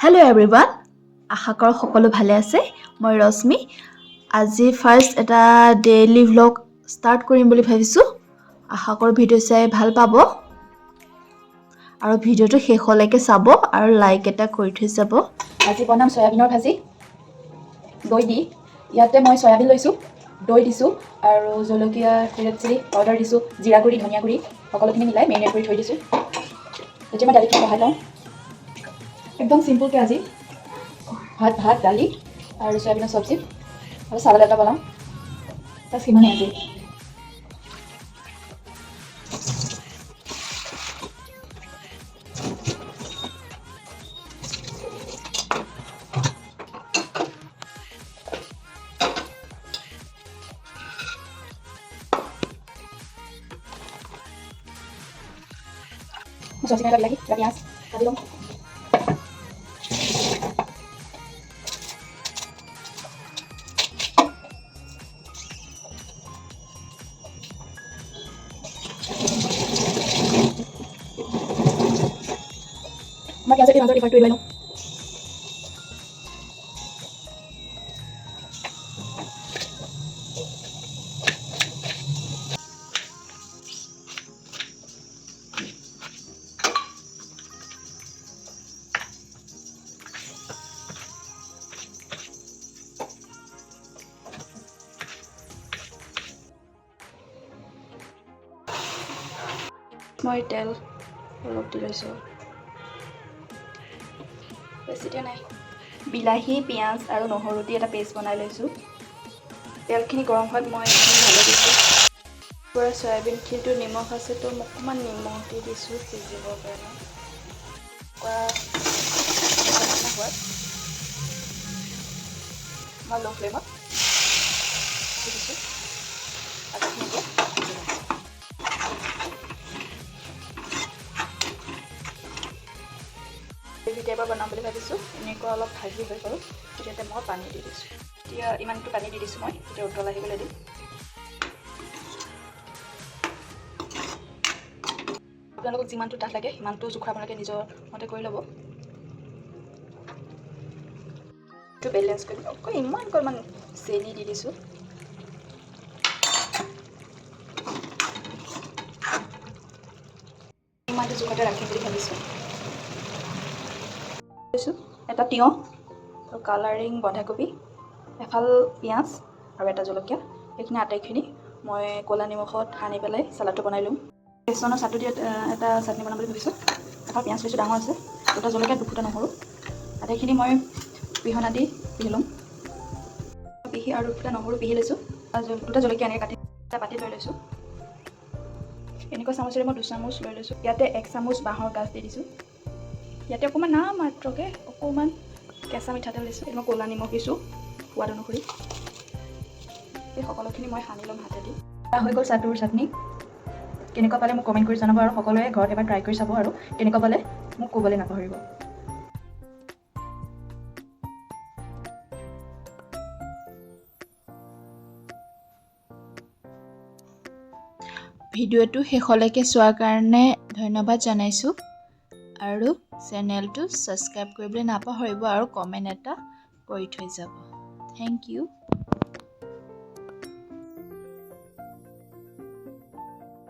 Hello everyone, আশা কৰো সকলো ভালে আছে। মই ৰশ্মি আজি ফাৰ্স্ট এটা ডেইলি ভ্লগ ষ্টাৰ্ট কৰিম বুলি ভাবিছো। আশা কৰো ভিডিঅ' চাই ভাল পাব আৰু ভিডিঅ'টো শেষলৈকে চাব আৰু লাইক এটা কৰি থৈ যাব। আজি বনাম সয়াবিনৰ ভাজি দৈ দি। ইয়াতে মই সয়াবিন লৈছো, দৈ দিছো আৰু জলকীয়া, ৰেড চিলি পাউডাৰ দিছো, জিৰা গুড়ি, ধনিয়া গুড়ি সকলোখিনি মিলাই মেৰিনেট কৰি থৈ দিছো। এতিয়া মই দালিটো বহাই লওঁ। একদম সিম্পলকৈ আজি ভাত দালি আৰু সয়াবিনৰ চব্জি আৰু চালাড এটা বনাম। বাছ সিমানেই আজি। চব্জি কেইটা বিলাহী, পিঁয়াজ কাটি ল'ম। মই পিঁয়াজৰ মাজত ৰিফাইনটো লৈ লওঁ। মই তেল অলপ দি লৈছোঁ, বেছি দিয়া নাই। বিলাহী, পিঁয়াজ আৰু নহৰু দি এটা পেষ্ট বনাই লৈছোঁ। তেলখিনি গৰম হোৱাত মই ঢালি দিছোঁ। পৰা চয়াবিনখিনিতো নিমখ আছে, তো অকণমান নিমখ দি দিছোঁ সিজিবৰ কাৰণে। হোৱাত মই ল' ফ্লেমত দি দিছোঁ। কেতিয়াবা বনাম বুলি ভাবিছোঁ, এনেকুৱা অলপ ভাজি হৈ গ'ল। তেতিয়াতে মই পানী দি দিছোঁ। এতিয়া ইমানটো পানী দি দিছোঁ মই, এতিয়া উতল আহিবলৈ দিম। আপোনালোকক যিমানটো ডাঠ লাগে সিমানটো জোখৰ আপোনালোকে নিজৰ মতে কৰি ল'ব। এইটো বেলেঞ্চ কৰি অকল ইমান চেনি দি দিছোঁ। ইমানটো জোখতে ৰাখিম বুলি ভাবিছোঁ। এটা তিয়ঁহ আৰু কালাৰিং বন্ধাকবি, এফাল পিঁয়াজ আৰু এটা জলকীয়া, সেইখিনি আটাইখিনি মই ক'লা নিমখত সানি পেলাই চালাডটো বনাই ল'ম। বেচনৰ চাটু দি এটা চাটনি বনাম বুলি ভাবিছোঁ। এফাল পিঁয়াজ লৈছোঁ ডাঙৰ আছে, দুটা জলকীয়া, দুফুটা নহৰু, আটাইখিনি মই পিহনা দি পিহি ল'ম। পিহি আৰু দুটা নহৰু পিহি লৈছোঁ, দুটা জলকীয়া এনেকৈ কাটি এটা বাতি লৈ লৈছোঁ। এনেকুৱা চামুচেৰে মই 2 চামুচ লৈ লৈছোঁ। ইয়াতে 1 চামুচ বাঁহৰ গাজ দি দিছোঁ। ইয়াতে অকণমান মাত্ৰকৈ অকণমান কেঁচা মিঠাতেল দিছোঁ। মই ক'লা নিমখ দিছোঁ সোৱাদ অনুসৰি। এই সকলোখিনি মই সানি ল'ম হাতেদি। হৈ গ'ল চাটুৰ চাটনি। কেনেকুৱা পালে মোক কমেণ্ট কৰি জনাব আৰু সকলোৱে ঘৰত এবাৰ ট্ৰাই কৰি চাব আৰু কেনেকুৱা পালে মোক ক'বলৈ নাপাহৰিব। ভিডিঅ'টো শেষলৈকে চোৱাৰ কাৰণে ধন্যবাদ জনাইছোঁ আৰু চেনেলটো ছাবস্ক্ৰাইব কৰিবলৈ নাপাহৰিব আৰু কমেণ্ট এটা কৰি থৈ যাব। Thank U.